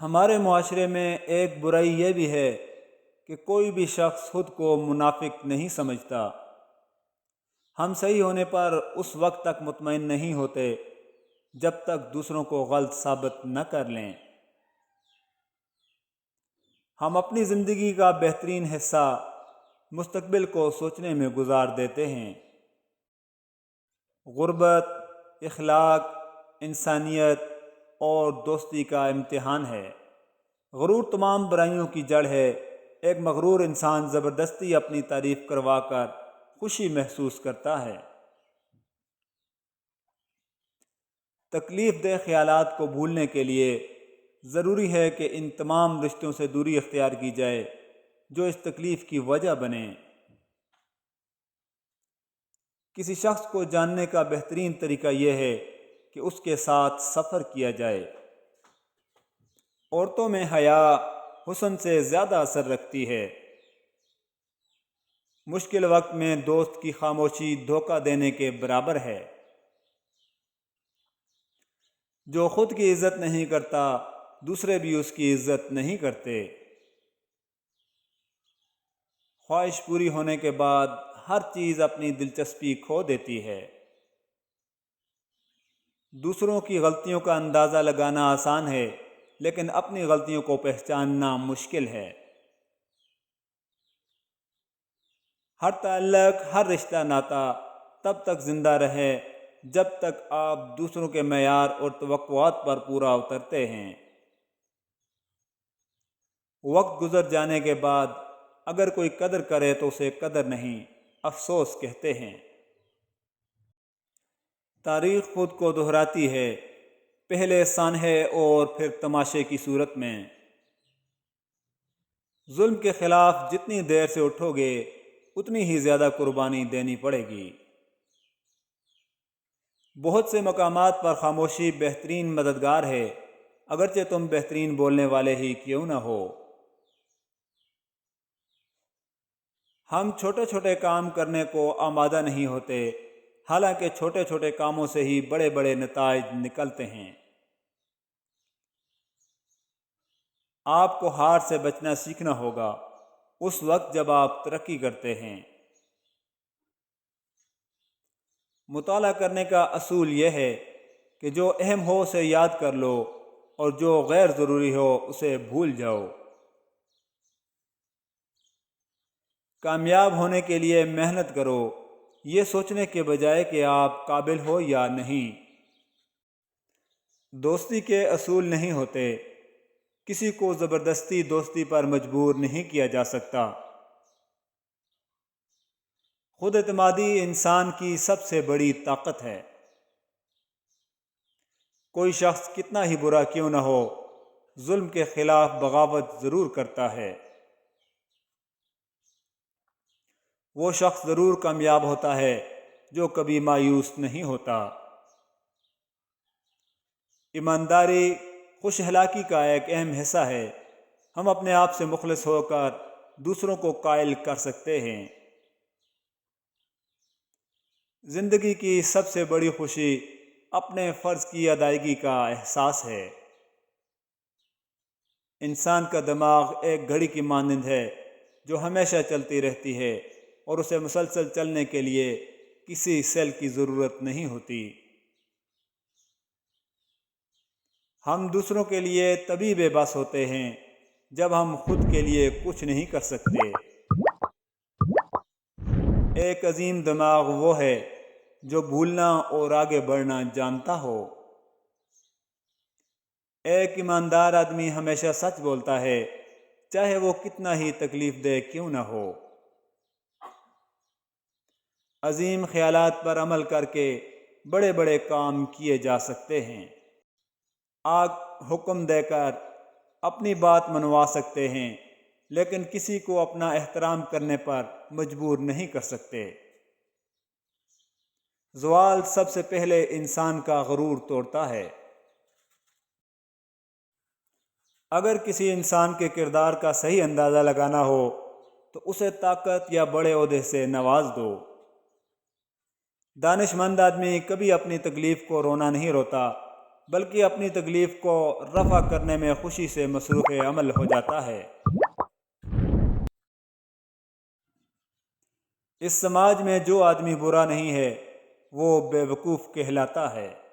ہمارے معاشرے میں ایک برائی یہ بھی ہے کہ کوئی بھی شخص خود کو منافق نہیں سمجھتا۔ ہم صحیح ہونے پر اس وقت تک مطمئن نہیں ہوتے جب تک دوسروں کو غلط ثابت نہ کر لیں۔ ہم اپنی زندگی کا بہترین حصہ مستقبل کو سوچنے میں گزار دیتے ہیں۔ غربت، اخلاق، انسانیت اور دوستی کا امتحان ہے۔ غرور تمام برائیوں کی جڑ ہے۔ ایک مغرور انسان زبردستی اپنی تعریف کروا کر خوشی محسوس کرتا ہے۔ تکلیف دہ خیالات کو بھولنے کے لیے ضروری ہے کہ ان تمام رشتوں سے دوری اختیار کی جائے جو اس تکلیف کی وجہ بنیں۔ کسی شخص کو جاننے کا بہترین طریقہ یہ ہے کہ اس کے ساتھ سفر کیا جائے۔ عورتوں میں حیا حسن سے زیادہ اثر رکھتی ہے۔ مشکل وقت میں دوست کی خاموشی دھوکہ دینے کے برابر ہے۔ جو خود کی عزت نہیں کرتا دوسرے بھی اس کی عزت نہیں کرتے۔ خواہش پوری ہونے کے بعد ہر چیز اپنی دلچسپی کھو دیتی ہے۔ دوسروں کی غلطیوں کا اندازہ لگانا آسان ہے لیکن اپنی غلطیوں کو پہچاننا مشکل ہے۔ ہر تعلق، ہر رشتہ ناتا تب تک زندہ رہے جب تک آپ دوسروں کے معیار اور توقعات پر پورا اترتے ہیں۔ وقت گزر جانے کے بعد اگر کوئی قدر کرے تو اسے قدر نہیں، افسوس کہتے ہیں۔ تاریخ خود کو دہراتی ہے، پہلے سانحے اور پھر تماشے کی صورت میں۔ ظلم کے خلاف جتنی دیر سے اٹھو گے اتنی ہی زیادہ قربانی دینی پڑے گی۔ بہت سے مقامات پر خاموشی بہترین مددگار ہے، اگرچہ تم بہترین بولنے والے ہی کیوں نہ ہو۔ ہم چھوٹے چھوٹے کام کرنے کو آمادہ نہیں ہوتے، حالانکہ چھوٹے چھوٹے کاموں سے ہی بڑے بڑے نتائج نکلتے ہیں۔ آپ کو ہار سے بچنا سیکھنا ہوگا اس وقت جب آپ ترقی کرتے ہیں۔ مطالعہ کرنے کا اصول یہ ہے کہ جو اہم ہو اسے یاد کر لو اور جو غیر ضروری ہو اسے بھول جاؤ۔ کامیاب ہونے کے لیے محنت کرو، یہ سوچنے کے بجائے کہ آپ قابل ہو یا نہیں۔ دوستی کے اصول نہیں ہوتے، کسی کو زبردستی دوستی پر مجبور نہیں کیا جا سکتا۔ خود اعتمادی انسان کی سب سے بڑی طاقت ہے۔ کوئی شخص کتنا ہی برا کیوں نہ ہو، ظلم کے خلاف بغاوت ضرور کرتا ہے۔ وہ شخص ضرور کامیاب ہوتا ہے جو کبھی مایوس نہیں ہوتا۔ ایمانداری خوش اخلاقی کا ایک اہم حصہ ہے۔ ہم اپنے آپ سے مخلص ہو کر دوسروں کو قائل کر سکتے ہیں۔ زندگی کی سب سے بڑی خوشی اپنے فرض کی ادائیگی کا احساس ہے۔ انسان کا دماغ ایک گھڑی کی مانند ہے جو ہمیشہ چلتی رہتی ہے اور اسے مسلسل چلنے کے لیے کسی سیل کی ضرورت نہیں ہوتی۔ ہم دوسروں کے لیے تبھی بے بس ہوتے ہیں جب ہم خود کے لیے کچھ نہیں کر سکتے۔ ایک عظیم دماغ وہ ہے جو بھولنا اور آگے بڑھنا جانتا ہو۔ ایک ایماندار آدمی ہمیشہ سچ بولتا ہے، چاہے وہ کتنا ہی تکلیف دہ کیوں نہ ہو۔ عظیم خیالات پر عمل کر کے بڑے بڑے کام کیے جا سکتے ہیں۔ آپ حکم دے کر اپنی بات منوا سکتے ہیں لیکن کسی کو اپنا احترام کرنے پر مجبور نہیں کر سکتے۔ زوال سب سے پہلے انسان کا غرور توڑتا ہے۔ اگر کسی انسان کے کردار کا صحیح اندازہ لگانا ہو تو اسے طاقت یا بڑے عہدے سے نواز دو۔ دانش مند آدمی کبھی اپنی تکلیف کو رونا نہیں روتا بلکہ اپنی تکلیف کو رفع کرنے میں خوشی سے مصروف عمل ہو جاتا ہے۔ اس سماج میں جو آدمی برا نہیں ہے وہ بے وقوف کہلاتا ہے۔